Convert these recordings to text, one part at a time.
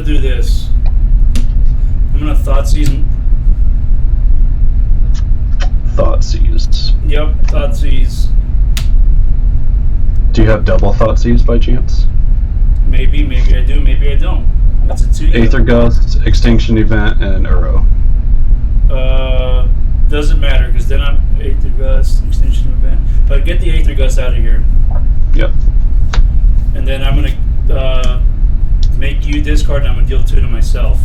gonna do this. I'm gonna Thoughtseize. Thoughtseize. Yep, Thoughtseize. Do you have double Thoughtseize by chance? Maybe I do, maybe I don't. What's it to you? Aether Gust, Extinction Event, and Uro. Doesn't matter, because then I'm Aether Gust, Extinction Event. But get the Aether Gust out of here. Yep. And then I'm gonna make you discard, and I'm gonna deal 2 to myself.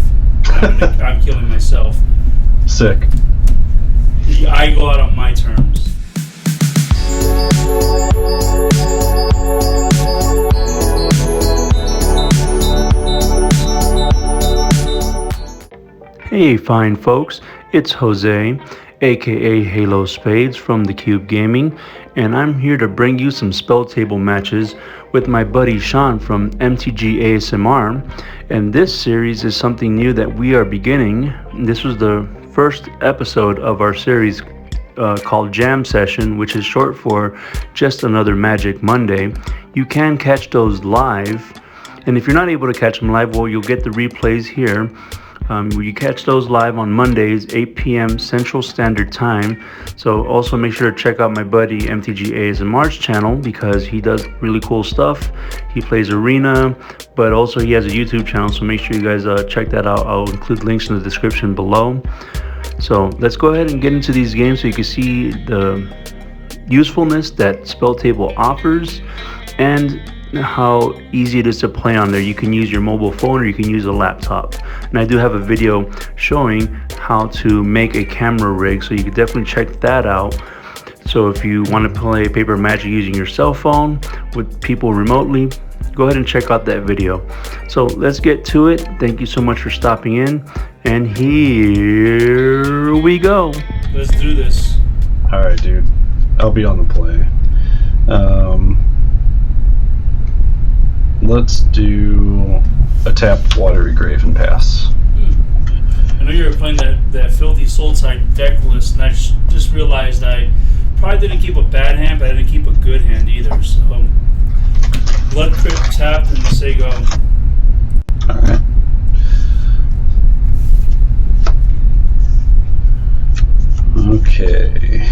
I'm killing myself. Sick. I go out on my terms. Hey fine folks, it's Jose, aka Halo Spades from The Cube Gaming, and I'm here to bring you some Spelltable matches with my buddy Sean from MTG ASMR. And this series is something new that we are beginning. This was the first episode of our series called J.A.M.M Session, which is short for Just Another Magic Monday. You can catch those live, and if you're not able to catch them live, well, you'll get the replays here. You catch those live on Mondays, 8 p.m. Central Standard Time. So also make sure to check out my buddy MTG ASMR's channel, because he does really cool stuff. He plays Arena, but also he has a YouTube channel, so make sure you guys check that out. I'll include links in the description below. So let's go ahead and get into these games so you can see the usefulness that Spelltable offers and how easy it is to play on there. You can use your mobile phone or you can use a laptop. And I do have a video showing how to make a camera rig, so you can definitely check that out. So if you want to play Paper Magic using your cell phone with people remotely, go ahead and check out that video. So let's get to it. Thank you so much for stopping in, and here we go. Let's do this. Alright, dude. I'll be on the play. Let's do a tapped Watery Grave and pass. I know you were playing that filthy Sultai deck list, and I just realized I probably didn't keep a bad hand, but I didn't keep a good hand either. So, Blood Crypt tapped and say go. Alright. Okay.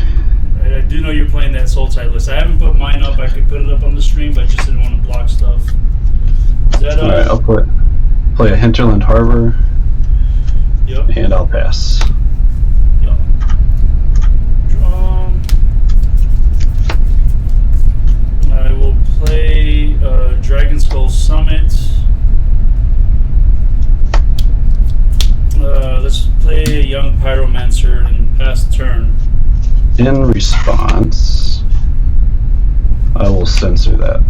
I do know you're playing that Sultai list. I haven't put mine up. I could put it up on the stream, but I just didn't want to block stuff. Is that Alright, I'll play a Hinterland Harbor. Yep. And I'll pass. Yep. Draw. I will play Dragon Skull Summit. Let's play a Young Pyromancer and pass the turn. In response, I will censor that.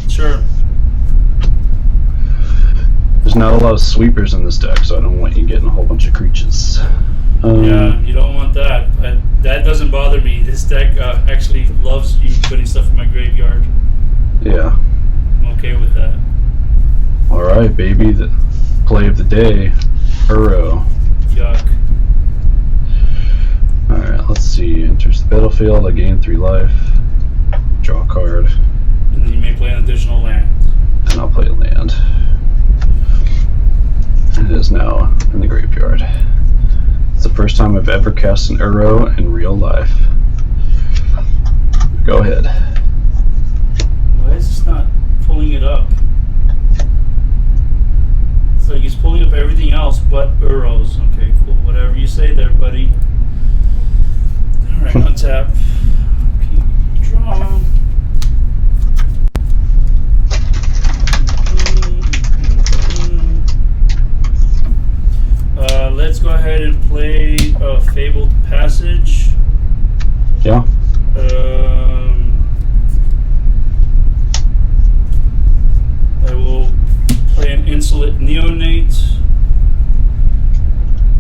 Sure. There's not a lot of sweepers in this deck, so I don't want you getting a whole bunch of creatures. Yeah, you don't want that. That doesn't bother me. This deck actually loves you putting stuff in my graveyard. Yeah. I'm okay with that. Alright, baby. The play of the day. Uro. Yuck. Alright, let's see. Enters the battlefield. I gain 3 life. Draw a card. And then you may play an additional land. And I'll play a land. It is now in the graveyard. It's the first time I've ever cast an Uro in real life. Go ahead. Why is this not pulling it up? It's like he's pulling up everything else but Uros. Okay, cool. Whatever you say there, buddy. Alright, untap. Okay, draw. Let's go ahead and play Fabled Passage. Yeah. I will play an Insolent Neonate.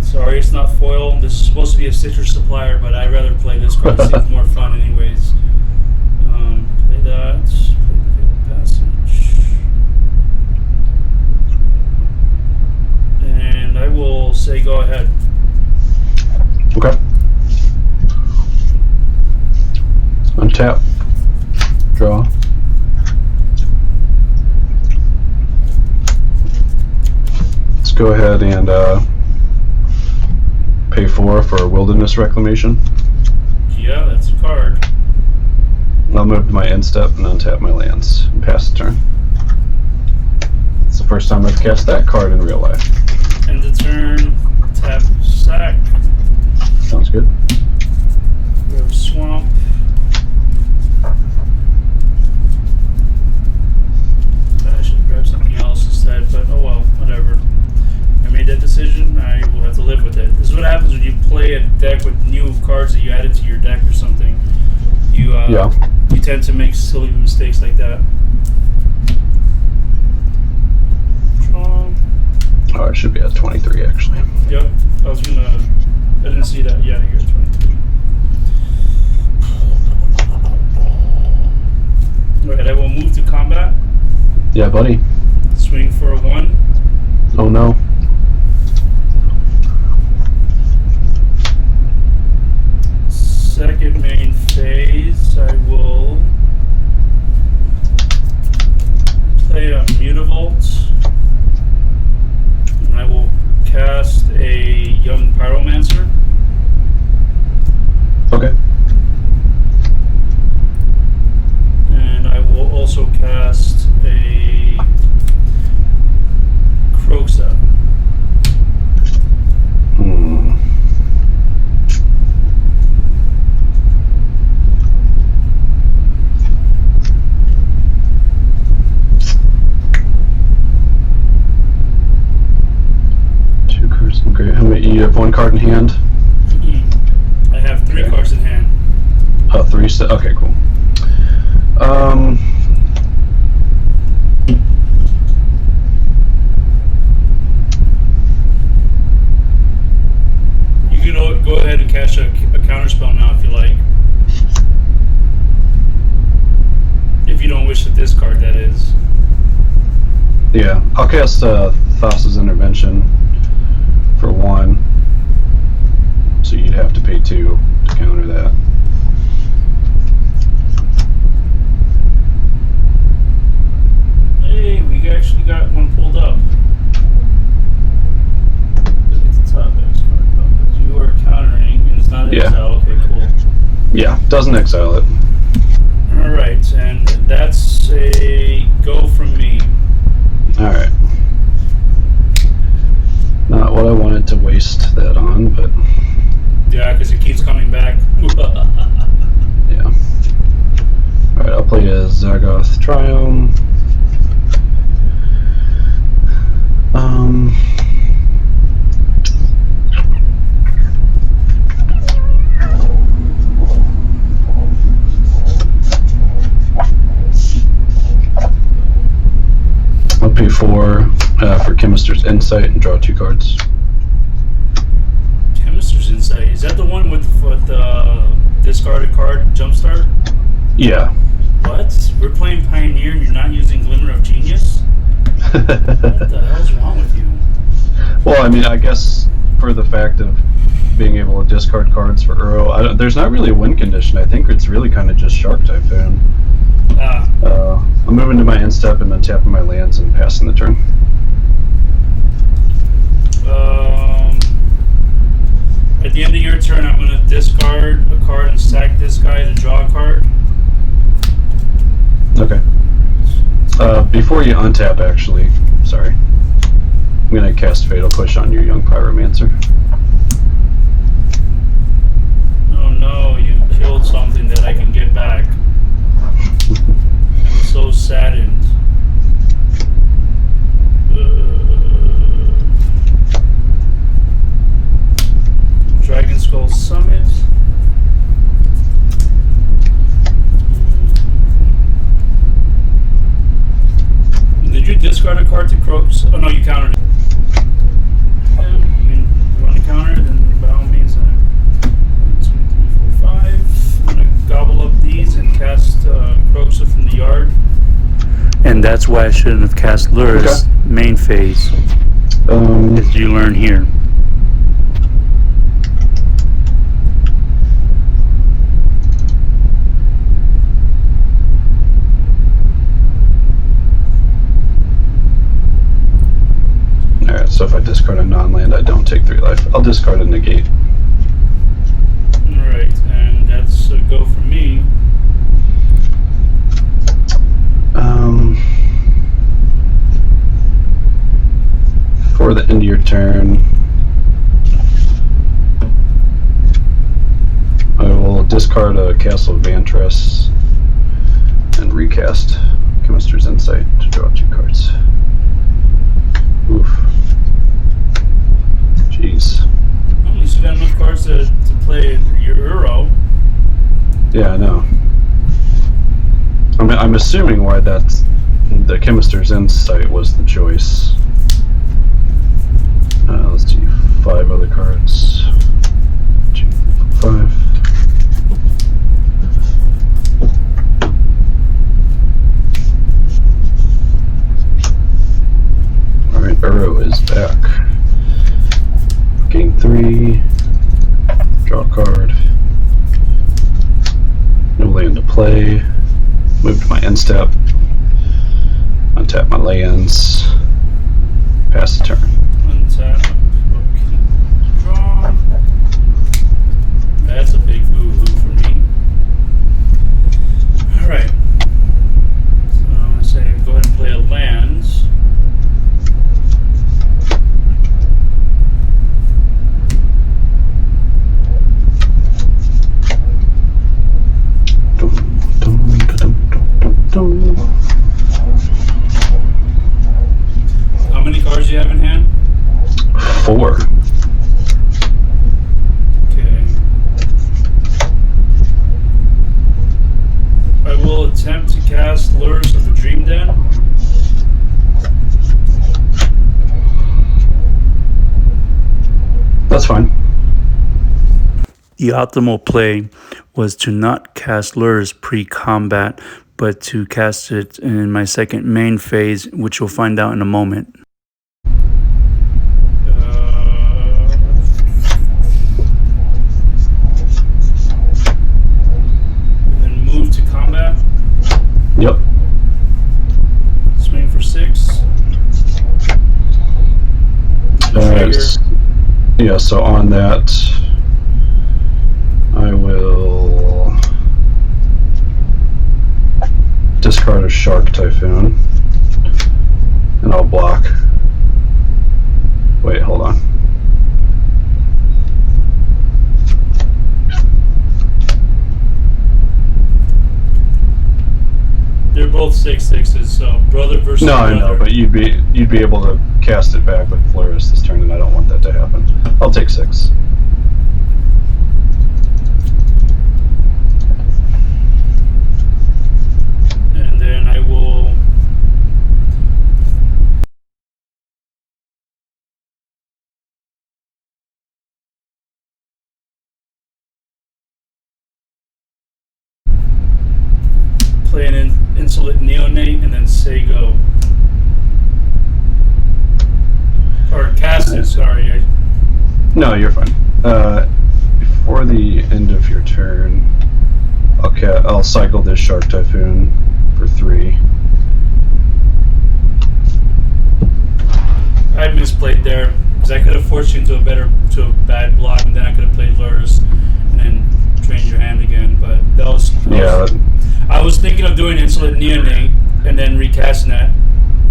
Sorry, it's not foil. This is supposed to be a citrus supplier, but I'd rather play this card. It seems more fun anyways. Play that. Play the Fabled Passage. And I will say go ahead. Okay. Untap. Draw. go ahead and pay 4 for Wilderness Reclamation. Yeah, that's a card. I'll move to my end step and untap my lands and pass the turn. It's the first time I've cast that card in real life. End the turn, tap, sack. Sounds good. We have Swamp. I should grab something else instead, but oh well, whatever. I made that decision, I will have to live with it. This is what happens when you play a deck with new cards that you added to your deck or something. You tend to make silly mistakes like that. Strong. Oh, it should be at 23 actually. Yep, I didn't see that. Yeah, you're at 23. Alright, I will move to combat. Yeah, buddy. Swing for a 1. Oh no. Second main phase, I will play a Mutavault, and I will cast a Young Pyromancer. Okay. And I will also cast a Kroxa. Great. How many? You have 1 card in hand? I have 3 cards in hand. Oh, 3. Okay, cool. You can go ahead and cast a counterspell now if you like. If you don't wish to discard, that is. Yeah, I'll cast Thassa's Intervention for 1. So you'd have to pay 2 to counter that. Hey, we actually got one pulled up. Look at the top X card. Because you are countering, and it's not exile. Okay, cool. Yeah, doesn't exile it. Alright, and that's a go from me. Alright. Not what I wanted to waste that on, but Yeah, because it keeps coming back. yeah. Alright, I'll play a Zargoth Triome. I'll pay 4 for Chemist's Insight and draw 2 cards. Chemist's Insight. Is that the one with discarded card jumpstart? Yeah. What? We're playing Pioneer and you're not using Glimmer of Genius? What the hell's wrong with you? Well, I mean, I guess for the fact of being able to discard cards for Uro, there's not really a win condition. I think it's really kind of just Shark Typhoon. I'm moving to my end step and then tapping my lands and passing the turn. At the end of your turn, I'm going to discard a card and sack this guy to draw a card. Okay. Before you untap, actually, sorry, I'm going to cast Fatal Push on your Young Pyromancer. Oh no, you killed something that I can get back. I'm so saddened. Dragon Skull Summit. Did you discard a card to Croaks? Oh no, you countered it. Yeah, I mean, if you want to counter it, then by all means, 1, 2, 3, 4, 5. I'm going to gobble up these and cast Croaks from the yard. And that's why I shouldn't have cast Lurrus main phase, as you learn here. Alright, so if I discard a non-land, I don't take 3 life. I'll discard a negate. Alright, and that's a go for me. For the end of your turn, I will discard a Castle of Vantress and recast Chemist's Insight to draw 2 cards. Oof. Jeez. Well, at least you got enough cards to play your Uro. Yeah, I know. I'm assuming why that's the Chemist's Insight was the choice. Let's see, 5 other cards. 2, 5. Alright, Uro is back. Gain 3. Draw a card. No land to play. Move to my end step. Untap my lands. Pass the turn. Untap. Okay. Draw. That's a big boo-hoo for me. Alright. So I'm going to say go ahead and play a land. How many cards do you have in hand? 4. Okay. I will attempt to cast Lures of the Dream Den. That's fine. The optimal play was to not cast Lures pre-combat, but to cast it in my second main phase, which you'll find out in a moment. And move to combat. Yep. Swing for 6. Trigger. Yeah, so on that, I will discard a Shark Typhoon, and I'll block. Wait, hold on. They're both 6/6s, so brother versus No, brother. I know, but you'd be able to cast it back with Flourish this turn, and I don't want that to happen. I'll take 6. And then I will play an Insolent Neonate and then say go. Or cast it, sorry. No, you're fine. Before the end of your turn, I'll cycle this Shark Typhoon for 3. I misplayed there because I could have forced you into a bad block, and then I could have played Lures and then trained your hand again. But I was thinking of doing Insolent Neonate and then recasting that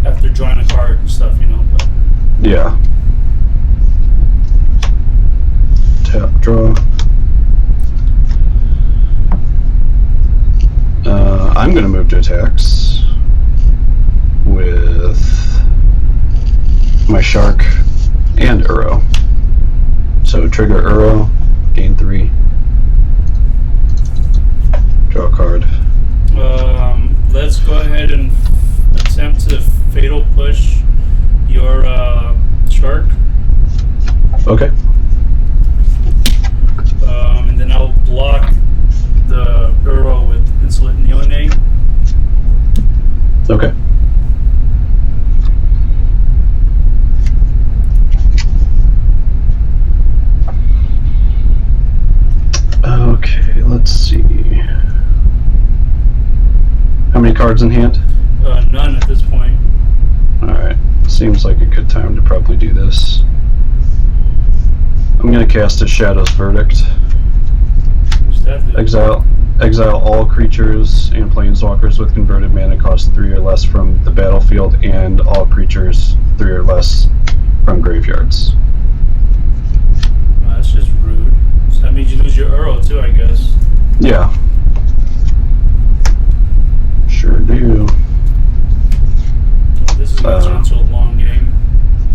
after drawing a card and stuff, you know. But yeah. Tap, draw. I'm going to move to attacks with my Shark and Uro. So trigger Uro, gain 3. Draw a card. Let's go ahead and attempt to Fatal Push your Shark. Okay. And then I'll block the Uro with Insolent Neonate. Okay. Okay, let's see. How many cards in hand? None at this point. Alright, Seems like a good time to probably do this. I'm going to cast a Shadow's Verdict. What's that do? Exile all creatures and planeswalkers with converted mana cost 3 or less from the battlefield, and all creatures 3 or less from graveyards. Oh, that's just rude. So that means you lose your Uro too, I guess. Yeah. Sure do. This is going to turn into a long game.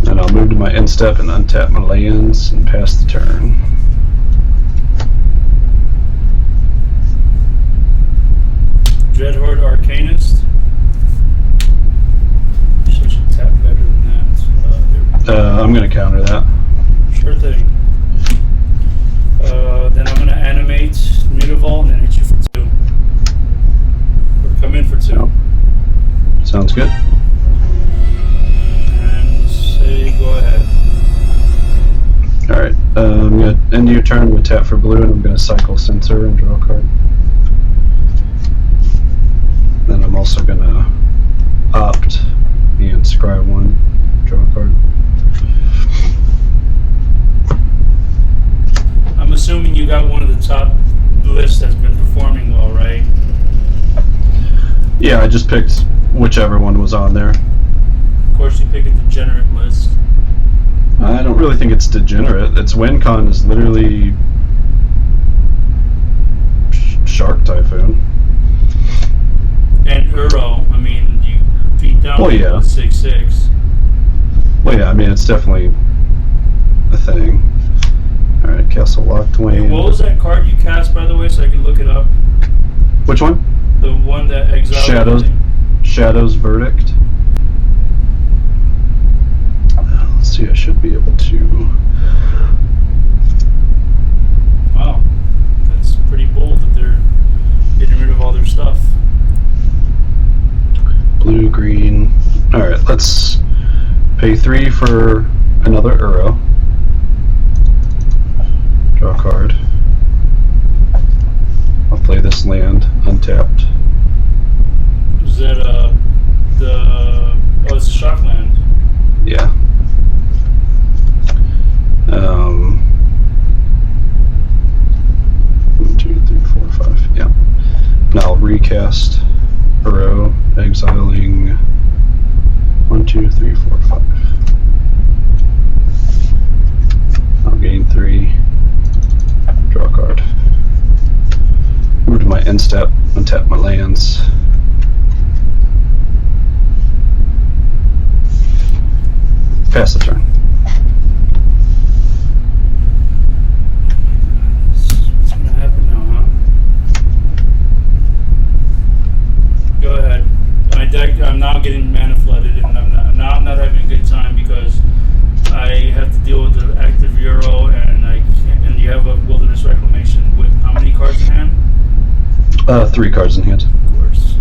And I'll move to my end step and untap my lands and pass the turn. Dreadhorde Arcanist. So I should tap better than that. I'm going to counter that. Sure thing. Then I'm going to animate Mutavault and then hit you for 2. Or come in for 2. Oh. Sounds good. And say go ahead. Alright, I'm going to end your turn with tap for blue, and I'm going to cycle Censor and draw a card. Then I'm also going to opt and scry 1, draw a card. I'm assuming you got one of the top lists that's been performing well, right? Yeah, I just picked whichever one was on there. Of course, you pick a degenerate list. I don't really think it's degenerate. Its win con is literally Shark Typhoon. And Uro, I mean, you beat down Well, yeah. 6/6. Well, yeah, I mean, it's definitely a thing. Alright, Castle Locked Wayne. What was that card you cast, by the way, so I can look it up? Which one? The one that exiled Shadow's Verdict. Let's see, I should be able to. Wow, that's pretty bold that they're getting rid of all their stuff. Blue, green. Alright, let's pay 3 for another Uro. Draw a card. I'll play this land untapped. Is that it's a shock land. Yeah. 1, 2, 3, 4, 5. Yeah. Now I'll recast Uro, exiling 1, 2, 3, 4, 5. I'll gain 3. Draw a card. Move to my end step, untap my lands. Pass the turn. What's gonna happen now, huh? Go ahead. My deck, I'm now getting mana flooded, and I'm not having a good time because I have to deal with the active Euro, and you have a Wilderness Reclamation with how many cards in hand? 3 cards in hand. Of course.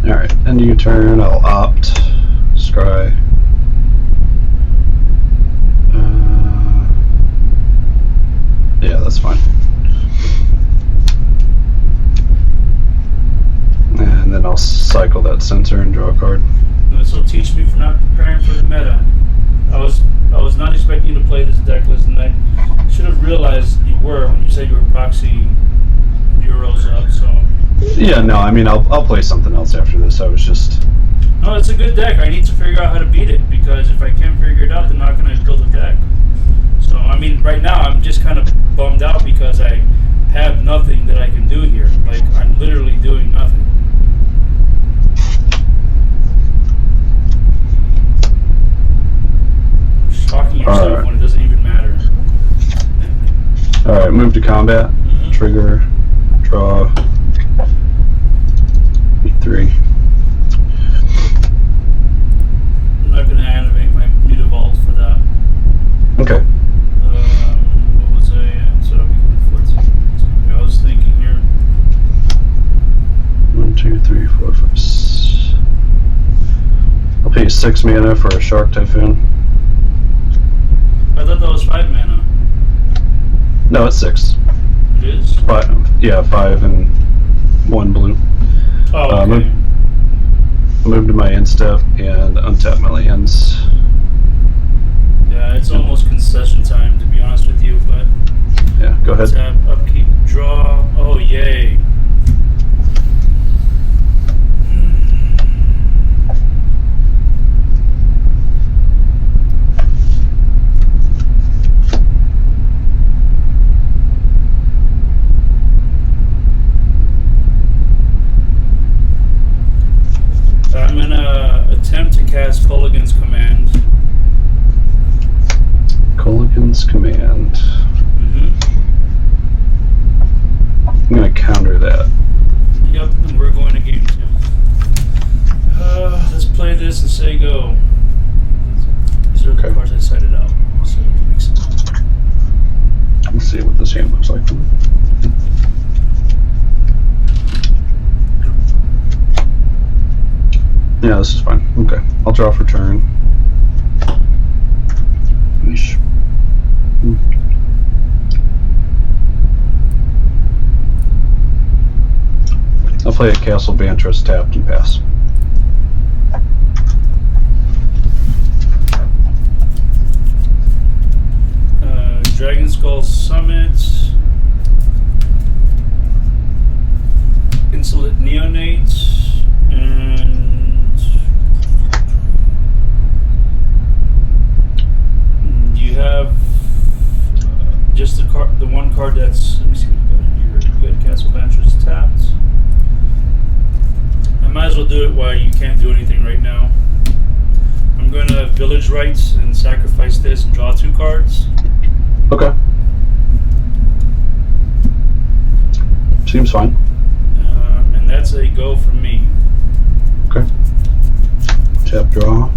Alright, end of your turn, I'll opt, scry. Yeah, that's fine. And then I'll cycle that Censor and draw a card. This will teach me for not preparing for the meta. I was not expecting you to play this deck list, and I should have realized you were when you said you were proxy Euros up. So Yeah, no, I mean I'll play something else after this. I was just. no, it's a good deck. I need to figure out how to beat it because if I can't figure it out, then I'm not going to build a deck. So I mean, right now I'm just kind of bummed out because I have nothing that I can do here. Like I'm literally doing nothing. Shocking yourself when it doesn't even matter. Alright, move to combat. Trigger, draw. 3. I'm not going to animate my Mutavault for that. Okay. What was I at? So we can afford to. I was thinking here. 1, 2, 3, 4, 5. I'll pay 6 mana for a Shark Typhoon. I thought that was 5 mana. No, it's 6. It is? 5, yeah, 5 and 1 blue. Oh, okay. move to my end step and untap my lands. Yeah, it's almost concession time, to be honest with you, but... Yeah, go ahead. Tap, upkeep, draw. Oh, yay. I'm gonna attempt to cast Culligan's Command. Culligan's Command. I'm gonna counter that. Yep, and we're going to game 2. Let's play this and say go. These are the cards I decided out. So it makes sense. Let's see what this hand looks like. Yeah, this is fine. Okay, I'll draw for turn. Yeesh. I'll play a Castle Bantress tapped and pass. Dragon Skull Summit. Insolent Neonate. And you have just the one card that's, let me see what you got here. You got Castle Bantress tapped. I might as well do it while you can't do anything right now. I'm going to Village Rites and sacrifice this and draw 2 cards. Okay. Seems fine. And that's a go from me. Okay. Tap draw.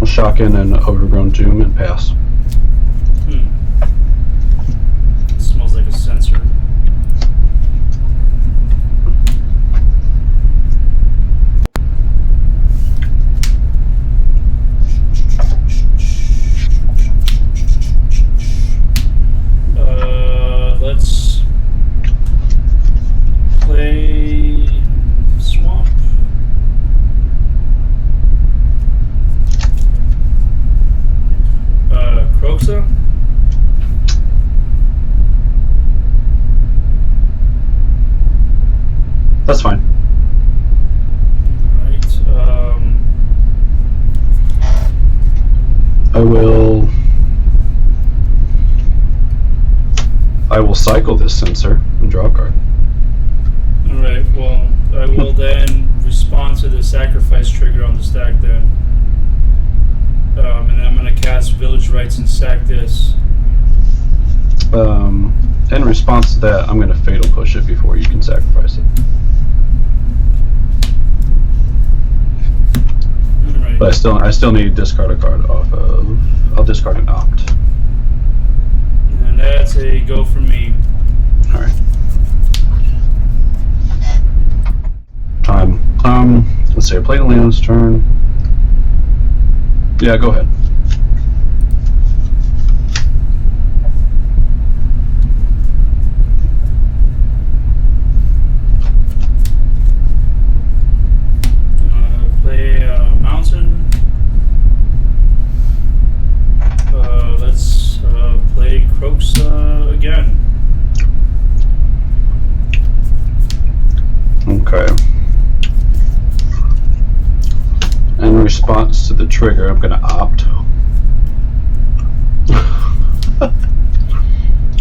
I'll shock in an Overgrown Tomb and pass. It smells like a sensor. Let's play Swamp. Croxa. That's fine. Alright. I will cycle this sensor and draw a card. Alright, well, I will then respond to the sacrifice trigger on the stack then. And then I'm going to cast Village Rites and sack this. In response to that, I'm going to Fatal Push it before you can sacrifice it. Alright. But I still need to discard a card off of. I'll discard an Opt. And that's a go for me. All right. Time. Let's see. I play Leo's turn. Yeah, go ahead. Play Mountain. Let's play Croxa again. Okay. In response to the trigger, I'm going to Opt.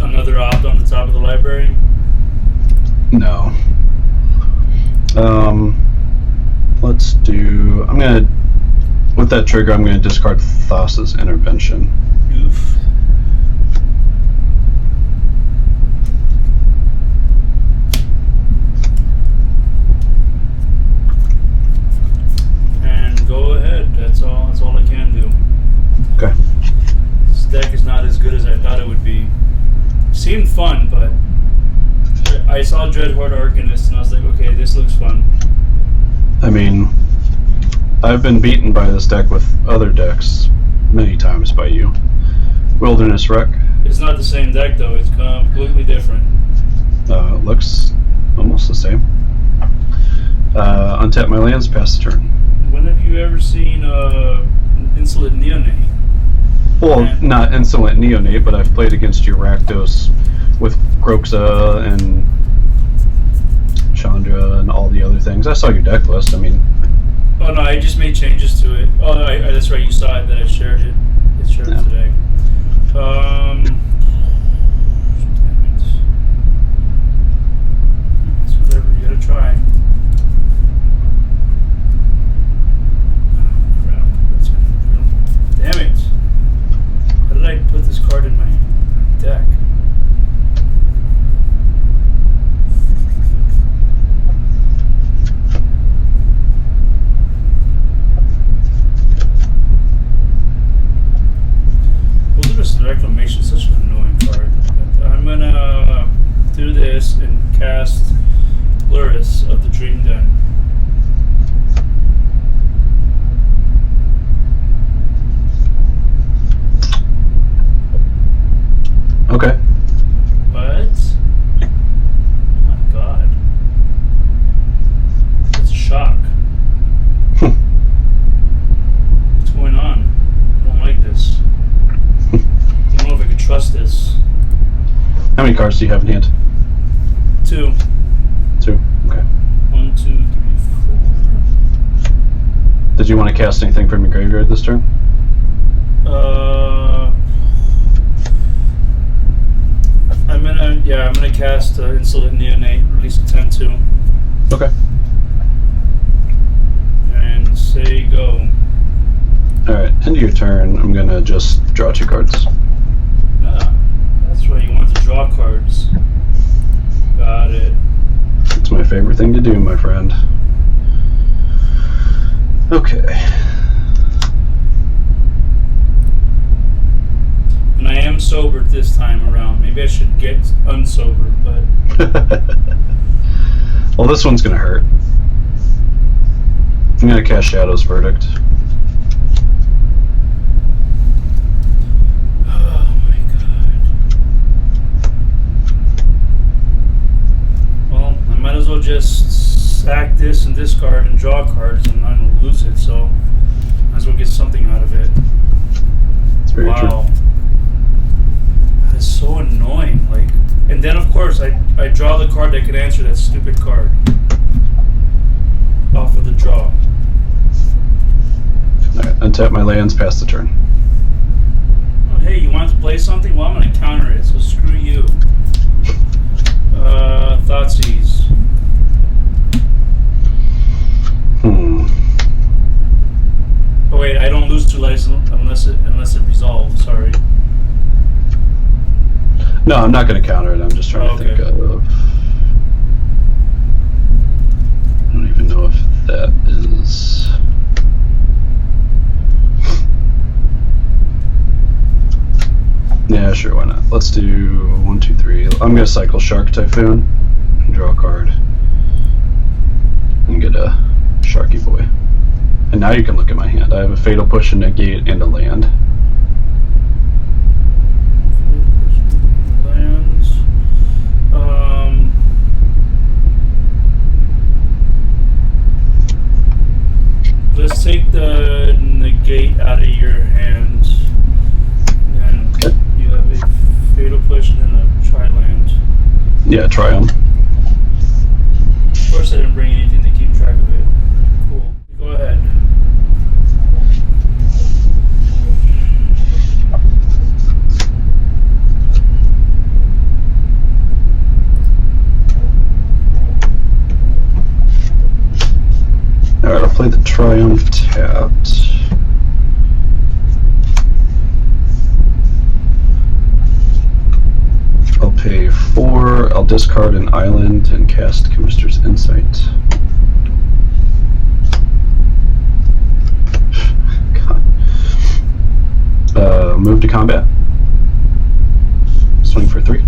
Another Opt on the top of the library. No. Let's do. I'm going to. With that trigger, I'm going to discard Thassa's Intervention. Oof. And go ahead. That's all I can do. Okay. This deck is not as good as I thought it would be. Seemed fun, but I saw Dreadhorde Arcanist and I was like, okay, this looks fun. I mean, I've been beaten by this deck with other decks many times by you. Wilderness Wreck. It's not the same deck though. It's completely different. It looks almost the same. Untap my lands, pass the turn. When have you ever seen an Insolent Neonate? Well, not Insolent Neonate, but I've played against your Rakdos with Groxa and Chandra and all the other things. I saw your deck list. I mean... Oh no, I just made changes to it. Oh, that's right, you saw it, that I shared it. It shared it today. Damn it. It's whatever, you gotta try. Oh, crap. That's gonna... Damn it. How did I put this card in my deck? Reclamation, such an annoying card. I'm gonna do this and cast Luris of the Dream Den. Okay. What? Oh my god. That's a shock. What's going on? I don't like this. I don't know if I can trust this. How many cards do you have in hand? 2. 2. Okay. 1, 2, 3, 4. Did you want to cast anything from your graveyard this turn? I'm gonna cast Insolent Neonate, release a 10-2. Okay. And say go. Alright, end of your turn, I'm gonna just draw 2 cards. Ah, that's right, you want to draw cards. Got it. It's my favorite thing to do, my friend. Okay. And I am sobered this time around. Maybe I should get unsobered, but... Well, this one's gonna hurt. I'm gonna cast Shadow's Verdict. Oh my god. Well, I might as well just sack this and discard and draw cards and I'm gonna lose it, so might as well get something out of it. It's very Wow. true. That's so annoying. Like, and then of course I draw the card that could answer that stupid card off of the draw. Alright, untap my lands, pass the turn. Oh, hey, you want to play something? Well, I'm gonna counter it, so screw you. Thoughtseize. Oh wait, I don't lose 2 lives unless it resolves. Sorry. No, I'm not going to counter it. I'm just trying to think of... I don't even know if that is... Yeah, sure, why not? Let's do 1, 2, 3. I'm going to cycle Shark Typhoon and draw a card. And get a Sharky Boy. And now you can look at my hand. I have a Fatal Push, a Negate, and a land. Let's take the negate out of your hand. And Okay. you have a Fatal Push and then a Tri-Land. Yeah, try them. Of course I didn't bring anything to keep track of it. Cool. Go ahead. Alright, I'll play the Triumph tapped. I'll pay 4, I'll discard an island and cast Commister's Insight. God. Move to combat. Swing for 3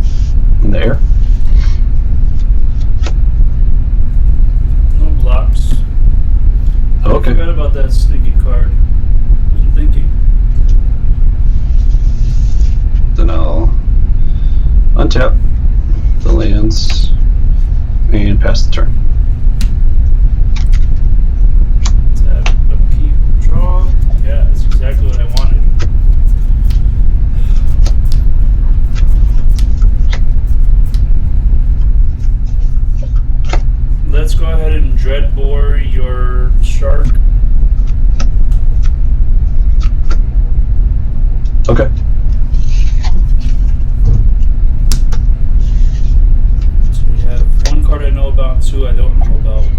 in the air. No blocks. Okay. I forgot about that sneaky card. I wasn't thinking. Then I'll untap the lands and pass the turn. Dreadbore, your Shark. Okay. So we have one card I know about, two I don't know about.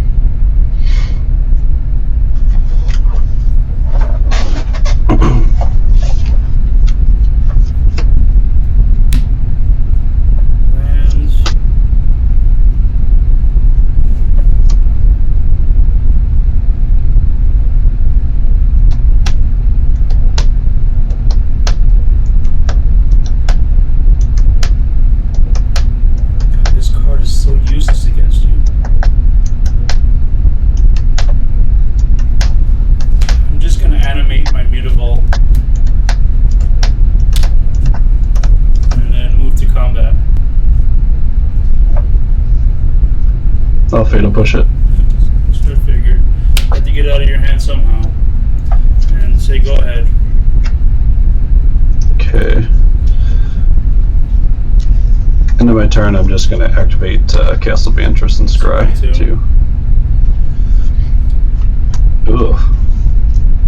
I'll fatal push it. Sure figured. Had to get out of your hand somehow. And say go ahead. Okay. End of my turn, I'm just going to activate Castle Bantress and Scry too. Ugh.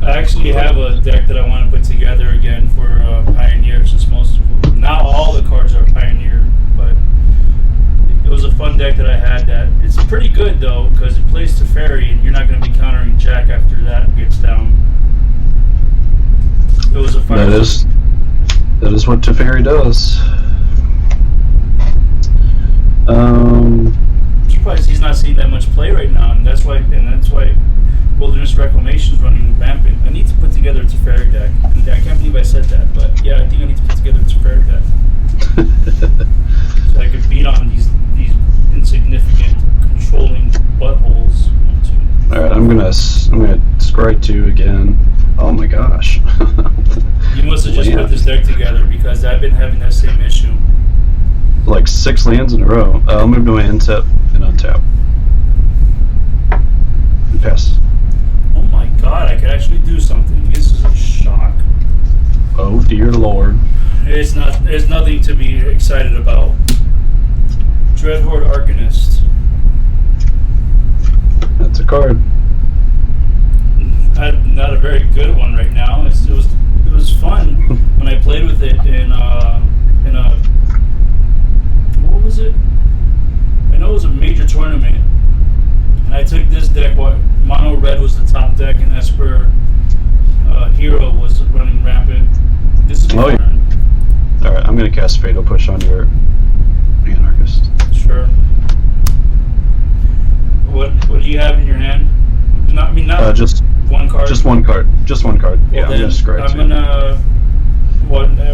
I actually have a deck that I want to put together again for Pioneer, since not all the cards are Pioneer, but it was a fun deck that I had. That it's pretty good though, because it plays Teferi, and you're not going to be countering Jack after that gets down. It was a fun. That is what Teferi does. I'm surprised he's not seeing that much play right now, and that's why Wilderness Reclamation is running rampant. I need to put together a Teferi deck. And I can't believe I said that, but yeah, I think I need to put together a Teferi deck. So I could beat on these insignificant controlling buttholes. Alright, I'm gonna scry 2 again. Oh my gosh. You must have just put this deck together, because I've been having that same issue. Like 6 lands in a row. I'll move to my end step and untap. And pass. Oh my god, I could actually do something. This is a shock. Oh dear lord. There's nothing to be excited about. Dreadhorde Arcanist. That's a card. Not a very good one right now. It was fun when I played with it in a what was it? I know it was a major tournament, and I took this deck. What Mono Red was the top deck, and Esper Hero was running rampant. This is my turn. Alright, I'm gonna cast Fatal Push on your Anarchist. Sure. What do you have in your hand? Not just one card. Just one card. Just one card. Well, yeah, I'm gonna scry 2.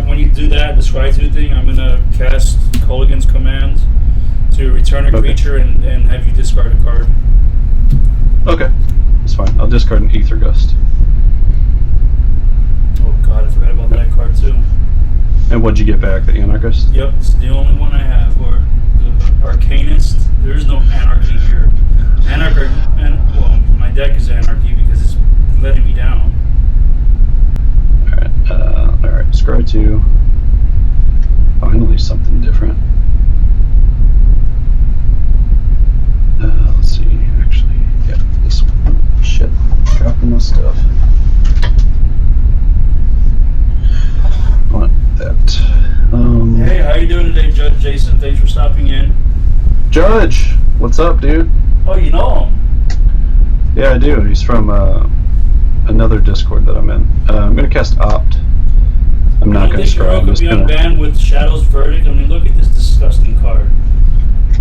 When you do that, the scry 2 thing, I'm gonna cast Culligan's Command to return a creature and have you discard a card. Okay, that's fine. I'll discard an Aether Gust. Oh god, I forgot about that card too. And what'd you get back? The Anarchist? Yep, it's the only one I have. Or the Arcanist. There is no Anarchy here. Well, my deck is Anarchy because it's letting me down. Alright, scry 2. Finally something different. Let's see, actually, yeah, this one. Shit, dropping my stuff. I want that. Hey, how you doing today, Judge Jason? Thanks for stopping in. Judge! What's up, dude? Oh, you know him? Yeah, I do. He's from another Discord that I'm in. I'm going to cast Opt. I'm not going to scry. I'm just going to unbanned with Shadow's Verdict. I mean, look at this disgusting card.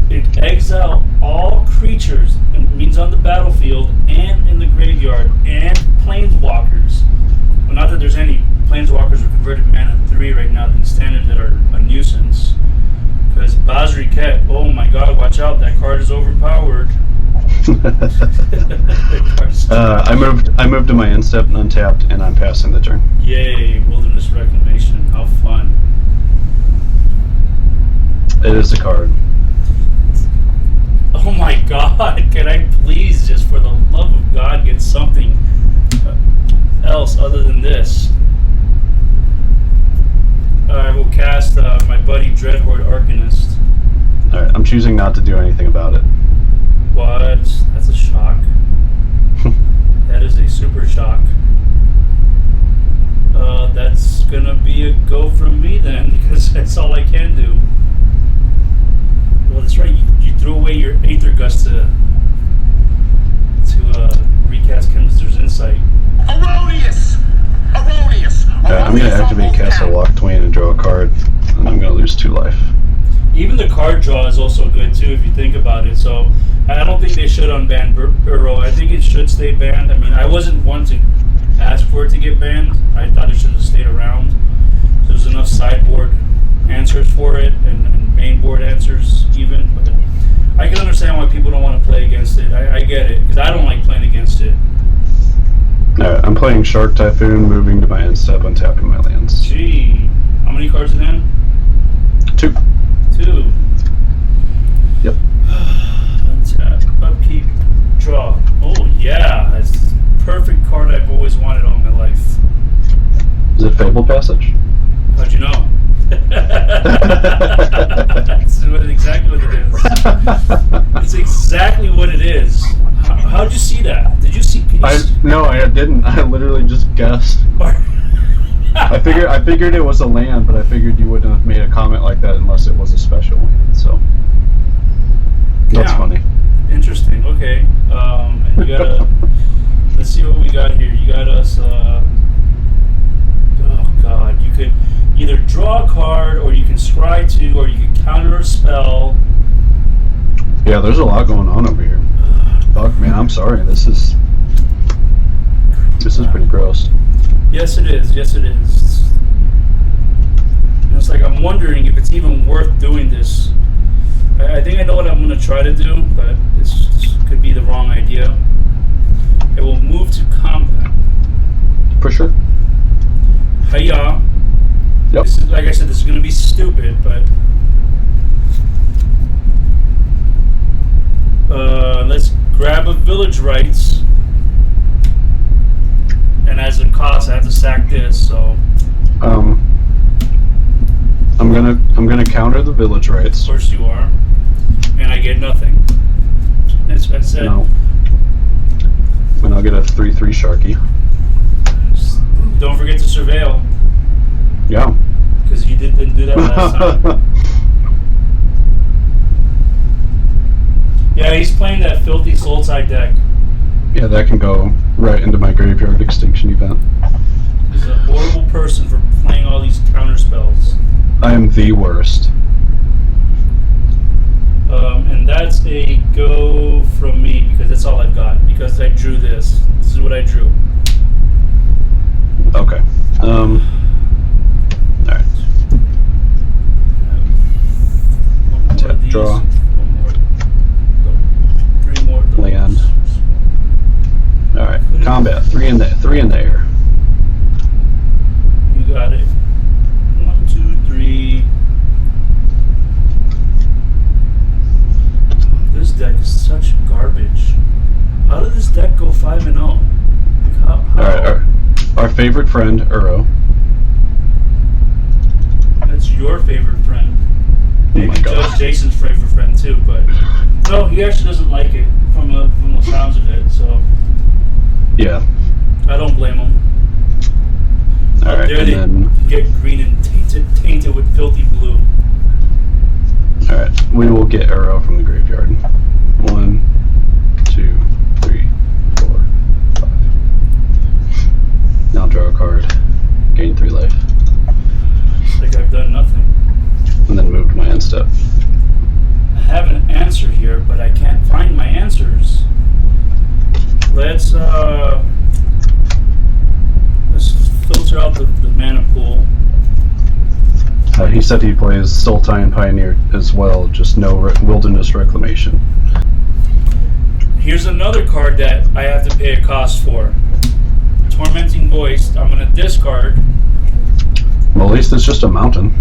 It exiles all creatures, it means on the battlefield and in the graveyard, and planeswalkers. Well, not that there's any planeswalkers or converted mana 3 right now in standard that are a nuisance. Because Basri Ket, oh my god, watch out, that card is overpowered. I moved to my end step and untapped, and I'm passing the turn. Yay, Wilderness Reclamation, how fun. It is a card. Oh my god, can I please, just for the love of God, get something else other than this? I will cast my buddy Dreadhorde Arcanist. Alright, I'm choosing not to do anything about it. What? That's a shock. That is a super shock. That's gonna be a go from me then, because that's all I can do. Well, that's right. You threw away your Aether Gust to recast Chemist's Insight. Erroneous! Erroneous! I'm gonna activate Castle Lock Twain and draw a card, and I'm gonna lose 2 life. Even the card draw is also good too, if you think about it. So I don't think they should unban Burrow. I think it should stay banned. I mean, I wasn't one to ask for it to get banned. I thought it should have stayed around. There's enough sideboard answers for it, and main board answers even. But I can understand why people don't want to play against it. I get it, because I don't like playing against it. Alright, I'm playing Shark Typhoon, moving to my end step, untapping my lands. Gee, how many cards in hand? 2. 2. Yep. Untap, upkeep, draw. Oh yeah, that's the perfect card I've always wanted all my life. Is it Fable Passage? How'd you know? That's exactly what it is. It's exactly what it is. How'd you see that? Did you see? No, I didn't. I literally just guessed. I figured it was a land, but I figured you wouldn't have made a comment like that unless it was a special land. So that's funny. Interesting. Okay. And you gotta. Let's see what we got here. You got us. Oh God! You could either draw a card, or you can scry 2, or you can counter a spell. Yeah, there's a lot going on over here. Fuck, man, I'm sorry. This is pretty gross. Yes, it is. Yes, it is. And it's like I'm wondering if it's even worth doing this. I think I know what I'm going to try to do, but this could be the wrong idea. It will move to combat. For sure. Hiya. Yep. This is, like I said, this is going to be stupid, but let's grab a Village Rights, and as a cost, I have to sack this. So I'm gonna counter the Village Rights. Of course you are, and I get nothing. That's what I said. No. And I'll get a 3/3 Sharky. Don't forget to surveil. Yeah. Because you didn't do that last time. Yeah, he's playing that filthy Sultai deck. Yeah, that can go right into my graveyard extinction event. He's a horrible person for playing all these counter spells. I am the worst. And that's a go from me, because that's all I've got. Because I drew this. This is what I drew. Okay. Alright. Tap, draw. Three more. Land. Alright. Combat. 3 in the air. You got it. 1, 2, 3. This deck is such garbage. How did this deck go 5-0? Like how? Alright. Our favorite friend, Uro. That's your favorite friend. Oh my God. Judge Jason's favorite friend too, but no, he actually doesn't like it from the sounds of it. So Yeah. I don't blame him. Alright, There they and then get green and tainted with filthy blue. alright, we will get Uro from the graveyard. 1, 2, 3, 4, 5. Now draw a card. Gain 3 life. It's like I've done nothing. And then move to my end step. I have an answer here, but I can't find my answers. Let's filter out the mana pool. He said he plays Sultai and Pioneer as well, just no Wilderness Reclamation. Here's another card that I have to pay a cost for. Tormenting Voice. I'm going to discard. Well, at least it's just a mountain.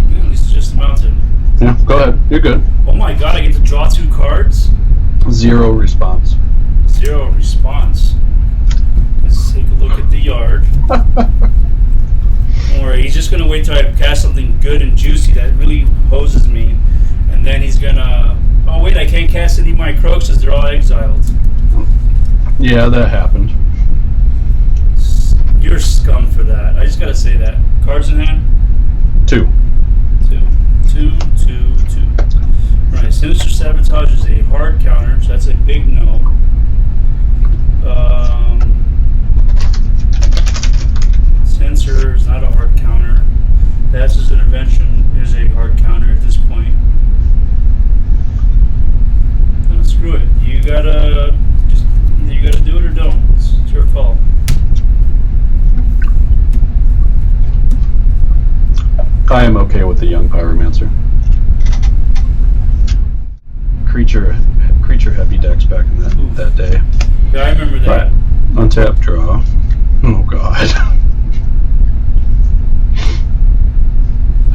Yeah, at least it's just a mountain. Yeah, go ahead. You're good. Oh my god, I get to draw 2 cards? 0 response. 0 response. Let's take a look at the yard. Don't worry, he's just going to wait till I cast something good and juicy that really hoses me. And then he's going to Oh wait, I can't cast any of my croaks because they're all exiled. Yeah, that happened. You're scum for that. I just gotta say that. Cards in hand? 2. 2. 2, 2, 2. Right, Sinister Sabotage is a hard counter, so that's a big no. Censor is not a hard counter. Dazz's Intervention is a hard counter at this point. No, screw it. You gotta do it or don't. It's your call. I am okay with the Young Pyromancer. Creature heavy decks back in that day. Yeah, I remember that. Right. Untap, draw. Oh god.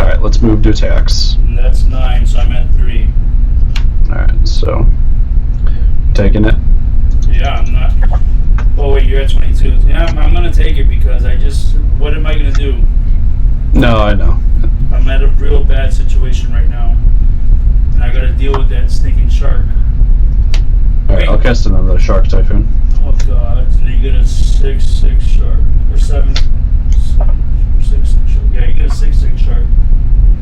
Alright, let's move to attacks. And that's 9, so I'm at 3. Alright, so taking it. Yeah, I'm not. Oh wait, you're at 22. Yeah, I'm gonna take it because what am I gonna do? No, I know. I'm at a real bad situation right now. And I gotta deal with that stinking shark. Alright, I'll cast another Shark Typhoon. Oh god, and then you get a 6/6 shark. Or 7/6 shark. Yeah, you get a 6/6 shark.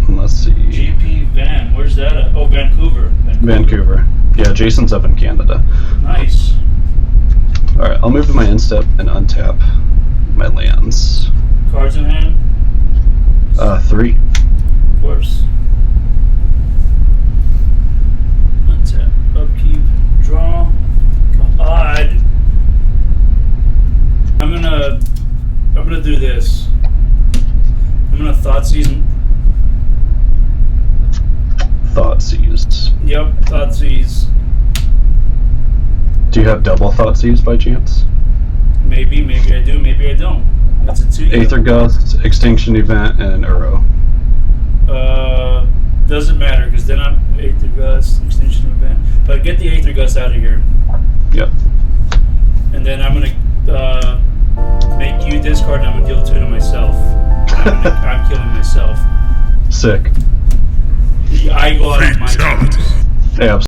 Let's see. GP Van, where's that at? Oh, Vancouver. Vancouver. Yeah, Jason's up in Canada. Nice. Alright, I'll move to my instep and untap my lands. Cards in hand? 3. Of course. Untap, upkeep, draw. God. I'm gonna do this. I'm gonna Thoughtseize. Thoughtseize. Yep, Thoughtseize. Do you have double Thoughtseize by chance? Maybe I do, maybe I don't. That's a 2. Aether Gust, Extinction Event, and Uro. Doesn't matter because then I'm Aether Gust, Extinction Event. But get the Aether Gust out of here. Yep. And then I'm gonna make you discard and I'm gonna deal 2 to myself. I'm killing myself. Sick. I go out on my Fatality. terms. Yeah,